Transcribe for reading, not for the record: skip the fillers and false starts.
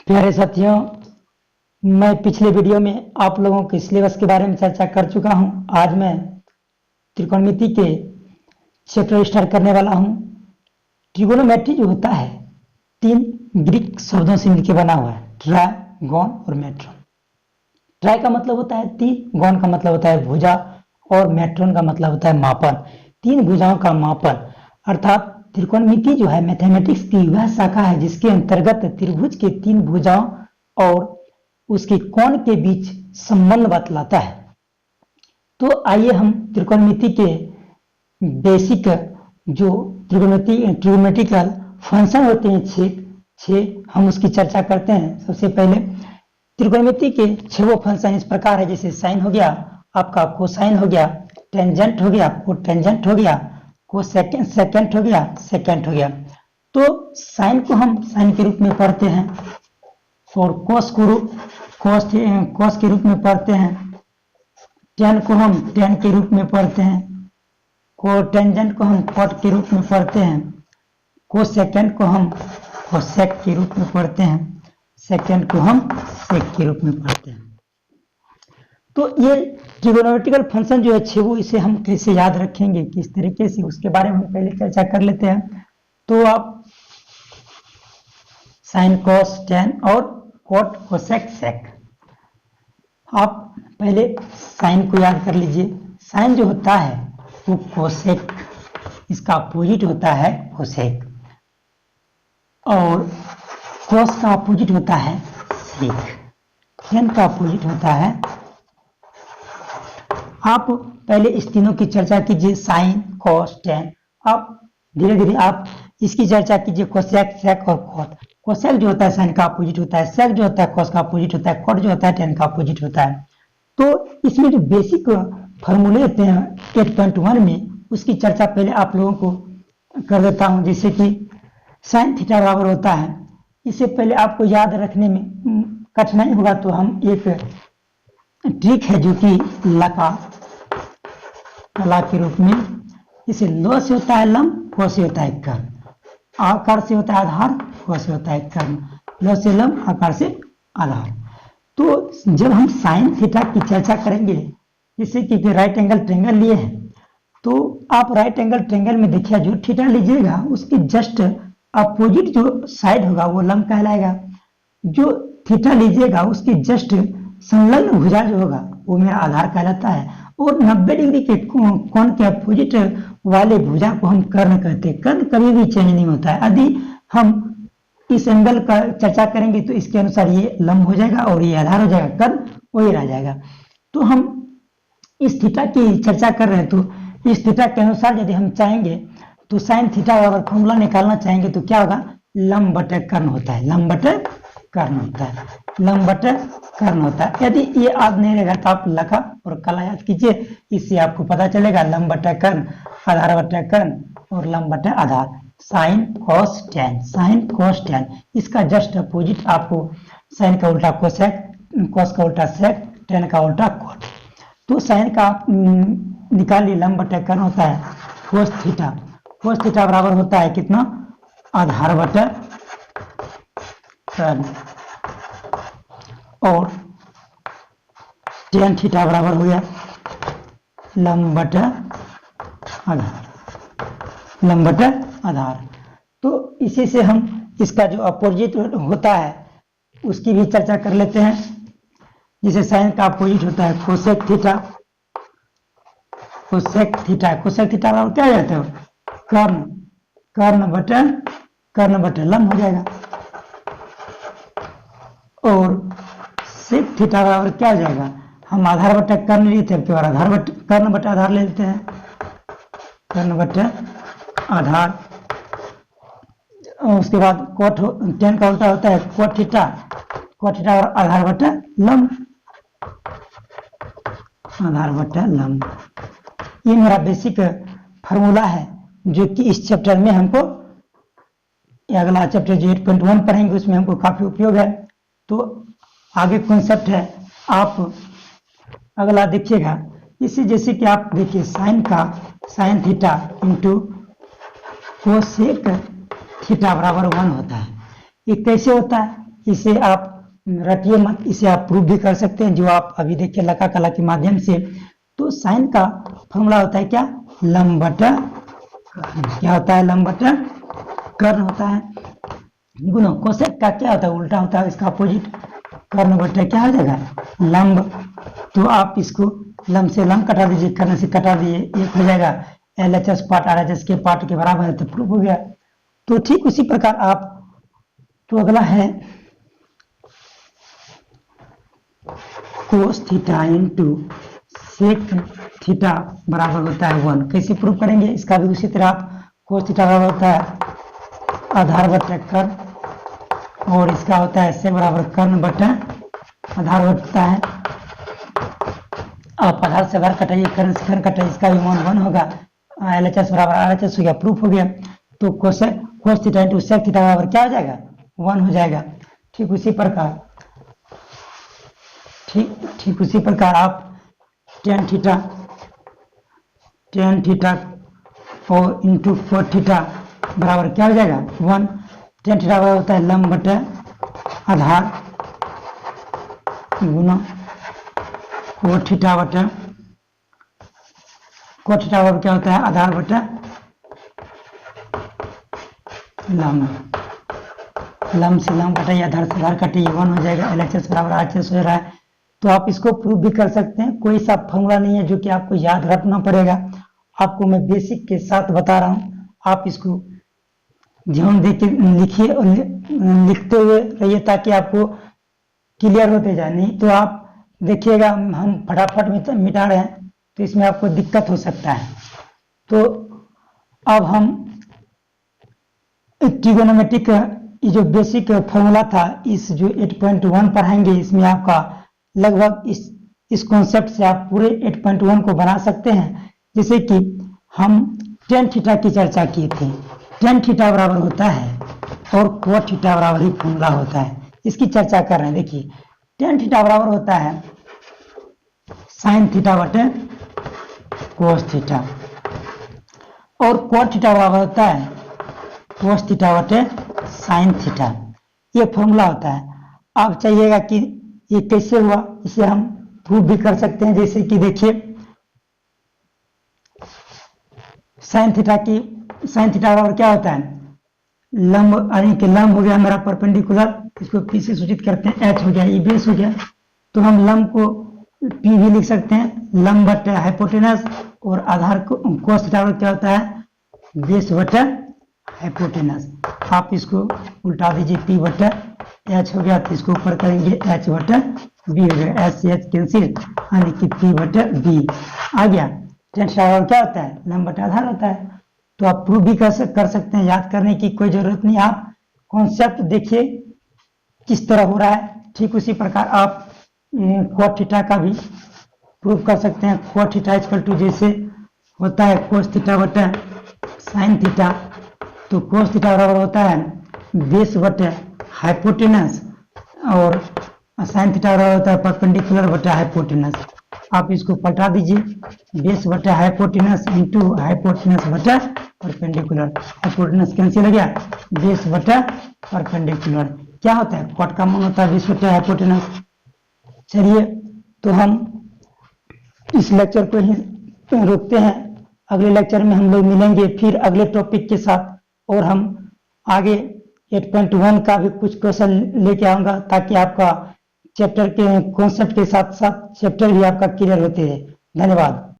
प्यारे साथियों, मैं पिछले वीडियो में आप लोगों के सिलेबस के बारे में चर्चा कर चुका हूं। आज मैं त्रिकोणमिति के चैप्टर स्टार्ट करने वाला हूं। ट्रिगोनोमेट्री जो होता है, तीन ग्रीक शब्दों से मिलकर बना हुआ है, ट्राय, गौन और मेट्रोन। ट्राय का मतलब होता है तीन, गौन का मतलब होता है भुजा और मेट्रोन का मतलब होता है मापन। तीन भुजाओं का मापन अर्थात त्रिकोणमिति जो है मैथमेटिक्स की वह शाखा है जिसके अंतर्गत त्रिभुज के तीन भुजाओं और उसके कोण के बीच संबंध बतलाता है। तो आइए हम त्रिकोणमिति के बेसिक जो ट्रिग्नोमेट्रिकल फंक्शन होते हैं छह हम उसकी चर्चा करते हैं। सबसे पहले त्रिकोणमिति के छह फंक्शन इस प्रकार है, जैसे साइन हो गया, आपका कोसाइन हो गया, टेंजेंट हो गया, कोटेंजेंट हो गया, को सेकेंट हो गया, सेकेंट हो गया। तो साइन को हम साइन के रूप में पढ़ते हैं और कोस के रूप में पढ़ते हैं। टेन को हम टेन के रूप में पढ़ते हैं। कोटेंजेंट को हम कॉट के रूप में पढ़ते हैं। को सेकेंड को हम कोसेक के रूप में पढ़ते हैं। सेकेंड को हम सेक के रूप में पढ़ते हैं। तो ये ट्रिगोनोमेट्रिकल फंक्शन जो है छह, इसे हम कैसे याद रखेंगे, किस तरीके से, उसके बारे में हम पहले चर्चा कर लेते हैं। तो आप साइन कॉस टेन और कॉट कोसेक सेक, आप पहले साइन को याद कर लीजिए। साइन जो होता है वो कोसेक, इसका अपोजिट होता है कोसेक, और कॉस का अपोजिट होता है सेक, टेन का अपोजिट होता है। आप पहले इस तीनों की चर्चा कीजिए, साइन कॉस टेन। आप धीरे धीरे आप इसकी चर्चा कीजिए, कोसेक सेक और कॉट। कोसेक जो होता है साइन का अपोजिट होता है, सेक जो होता है कॉस का अपोजिट होता है, कॉट जो होता है टेन का अपोजिट होता है। तो इसमें जो बेसिक फॉर्मूले होते हैं 8.1 में, उसकी चर्चा पहले आप लोगों को कर देता हूं। जैसे कि साइन थीटा बराबर होता है, इससे पहले आपको याद रखने में कठिनाई होगा तो हम एक ट्रिक है जो कि कला के रूप में, इसे लो से होता है लंब, को से होता है कर्ण, आकार से होता है आधार, को से होता है कर्ण, लो से लंब, आकार से आधार। तो जब हम साइन थीटा की चर्चा करेंगे, जैसे कि राइट एंगल ट्रायंगल लिए हैं, तो आप राइट एंगल ट्रायंगल में देखिए जो थीटा लीजिएगा उसके जस्ट अपोजिट जो साइड होगा वो लंब कहलाएगा। जो थीटा लीजिएगा उसके जस्ट संलग्न भुजा जो होगा वो मेरा आधार कहलाता है, और 90 डिग्री के कोण के अपोजिट वाले भुजा को हम कर्ण कहते हैं। कर्ण कभी भी चेंज नहीं होता है। यदि हम इस एंगल का चर्चा करेंगे तो इसके अनुसार ये लंब हो जाएगा और ये आधार हो जाएगा, कर्ण वही रह जाएगा। तो हम इस थीटा की चर्चा कर रहे हैं, तो इस थीटा के अनुसार यदि हम चाहेंगे तो साइन थीटा अगर फॉर्मूला निकालना चाहेंगे तो क्या होगा, लंब बटे कर्ण होता है, लंब बटे कर्ण होता है, लंब बटे कर्ण होता है। यदि ये याद नहीं रहेगा तो आप लखा और कला याद कीजिए, इससे आपको पता चलेगा लंब बटे कर्ण, आधार बटे कर्ण और लंब बटे आधार। Sine cos tan, sine cos tan, इसका जस्ट अपोजिट आपको साइन का उल्टा कोसेक, कॉस का उल्टा सेक, टेन का उल्टा कॉट। तो साइन का निकालिए, लंब बटे कर्ण होता है कोस थीटा। कोस थीटा बराबर होता है कितना, आधार बटे कर्ण, और टेन थीटा बराबर हो गया लंब बटे आधार, लंब बटे आधार। तो इसी से हम इसका जो अपोजिट होता है उसकी भी चर्चा कर लेते हैं। जिसे साइन का अपोजिट होता है cosec theta, cosec theta, cosec theta बराबर क्या जाता है, कर्ण, कर्ण बटे लंब हो जाएगा, और सेक थीटा बराबर क्या हो जाएगा, हम आधार बटे कर्ण लिए थे, अब आधार बटे कर्ण बटे आधार ले लेते हैं, कर्ण बटे आधार। उसके बाद कोट, टेन का उल्टा होता है कोट थीटा, कोट थीटा और आधार बटे लंब, आधार बटे लंब। ये मेरा बेसिक फार्मूला है जो कि इस चैप्टर में हमको, अगला चैप्टर जो 8.1 पढ़ेंगे उसमें हमको काफी उपयोग है। तो आगे कॉन्सेप्ट है, आप अगला देखिएगा, इसी जैसे कि आप देखिए साइन का sine theta into cosec theta बराबर 1 होता है। ये कैसे होता है, इसे आप रटिए मत, इसे आप प्रूव भी कर सकते हैं, जो आप अभी देखिए लका कला के माध्यम से। तो साइन का फॉर्मूला होता है क्या, लंब बटा क्या होता है, लंब बटा कर्ण होता है, गुना कोसेक का क्या होता है, उल्टा होता है, इसका अपोजिट, कर्ण बटा क्या हो जाएगा, लंब। तो आप इसको लंब से लंब कटा दीजिए, कर्ण से कटा दिए, एक हो जाएगा, LHS पार्ट RHS के पार्ट के बराबर है, तो प्रूफ हो गया। तो ठीक उसी प्रकार आप, तो अगला है cos theta into sec theta बराबर होता है 1। कैसे प्रूव करेंगे, इसका भी उसी तरह आप कोस थीटा बराबर होता है आधार बटा कर्ण, और इसका होता है सेक बराबर कर्ण बटा आधार होता है। आप आधार से आधार कटाइए, कर्ण से कर्ण कटाइए, इसका भी मान 1 होगा, LHS बराबर RHS हो गया, प्रूफ हो गया। तो cos theta into sec theta बराबर क्या हो जाएगा, 1 हो जाएगा। ठीक उसी प्रकार ठीक उसी प्रकार आप टेन थीटा और इंटू कोट थीटा बराबर क्या हो जाएगा, 1। टेन थीटा बराबर होता है लंब बटे आधार गुना कोट थीटा बराबर क्या होता है, आधार बटे लंब से लंब कटाइए, आधार से आधार कटाइए, 1 हो जाएगा, LHS बराबर RHS हो रहा है। तो आप इसको प्रूफ भी कर सकते हैं, कोई सा फॉर्मूला नहीं है जो कि आपको याद रखना पड़ेगा, आपको मैं बेसिक के साथ बता रहा हूं। आप इसको ध्यान देके लिखिए और लिखते हुए रहिए ताकि आपको क्लियर होते जाए, नहीं तो आप देखिएगा हम फटाफट मिटा रहे हैं तो इसमें आपको दिक्कत हो सकता है। तो अब हम ट्रिगोनोमेट्रिक ये जो बेसिक फॉर्मूला था, इस जो 8.1 पढ़ाएंगे, इसमें आपका लगभग इस कॉन्सेप्ट से आप पूरे 8.1 को बना सकते हैं। जैसे कि हम टेन थीटा की चर्चा किए थे, टेन थीटा बराबर होता है और कोट थीटा बराबर ही फॉर्मूला होता है, इसकी चर्चा कर रहे हैं। देखिए टेन थीटा बराबर होता है साइन थीटा बटे कोस थीटा, और कोट थीटा बराबर होता है कोस थीटा बटे साइन थीटा, ये फॉर्मूला होता है। आप चाहिएगा कि ये कैसे हुआ, इसे हम प्रूव भी कर सकते हैं। जैसे कि देखिए साइन थीटा बराबर क्या होता है, लंब यानी कि लंब हो गया मेरा परपेंडिकुलर, इसको पी से सूचित करते हैं, एच हो गया, ये बेस हो गया, तो हम लंब को पी भी लिख सकते हैं, लंब बटे हाइपोटेनस, और आधार को कोस थीटा बराबर क्या होता है, बेस बटे हाइपोटेनस। आप इसको उल्टा दीजिए, पी बटे एच हो गया, तो इसको ऊपर करेंगे एच बटे बी हो गया, एच से एच कैंसिल, यानी कि पी बटे बी आ गया। टेन थीटा बराबर क्या होता है, लंब बटे आधार होता है। तो आप प्रूव भी कर सकते हैं, याद करने की कोई जरूरत नहीं, आप कॉन्सेप्ट देखिए किस तरह हो रहा है। ठीक उसी प्रकार आप कोट थीटा का भी प्रूव कर सकते हैं। कोट थीटा इक्वल टू जैसे होता है कोस थीटा बटे साइन थीटा, तो कोस थीटा बराबर होता है बेस बटे हाइपोटेनस, और साइन थीटा बराबर होता है परपेंडिकुलर बटे हाइपोटेनस। आप इसको पलटा दीजिए, बेस बटे हाइपोटेनस इंटू हाइपोटेनस बटे परपेंडिकुलर, हाइपोटेनस कैंसिल हो गया, बेस बटे परपेंडिकुलर क्या होता है, कोट का मान होता है बेस बटे हाइपोटेनस। चलिए तो हम इस लेक्चर को ही रोकते हैं, अगले लेक्चर में हम लोग मिलेंगे फिर अगले टॉपिक के साथ, और हम आगे 8.1 का भी कुछ क्वेश्चन लेके आऊंगा ताकि आपका चैप्टर के कॉन्सेप्ट के साथ साथ चैप्टर भी आपका क्लियर होते रहे। धन्यवाद।